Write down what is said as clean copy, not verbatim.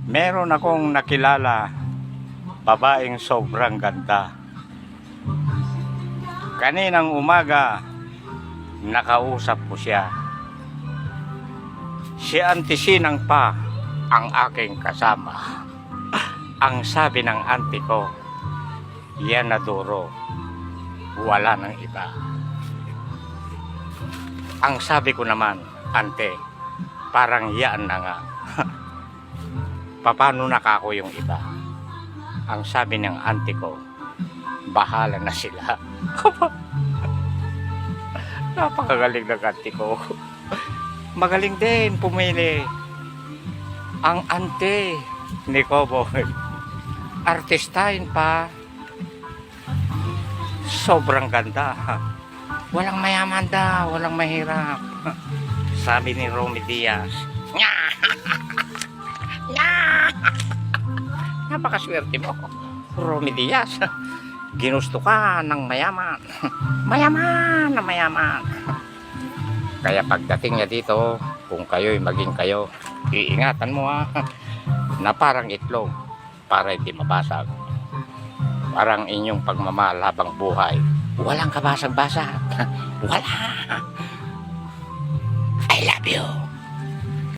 Meron akong nakilala, babaeng sobrang ganda. Kaninang umaga, nakausap ko siya. Si Auntie Sinang pa ang aking kasama. Ang sabi ng auntie ko, yan na duro, wala nang iba. Ang sabi ko naman, ante, parang yan na nga. Paano na kako yung iba? Ang sabi ng auntie ko, bahala na sila. Napakagaling ng auntie ko. Magaling din pumili. Ang auntie ni Koboy, artistahin pa. Sobrang ganda. Walang mayaman daw, walang mahirap. Sabi ni Romy Diaz. Napakaswerte mo, Romy Diaz. Ginusto ka ng mayaman. Mayaman na mayaman. Kaya pagdating niya dito, kung kayo'y maging kayo, iingatan mo na parang itlog para hindi mabasag. Parang inyong pagmamahal habang buhay, walang kabasag-basag. Wala. I love you.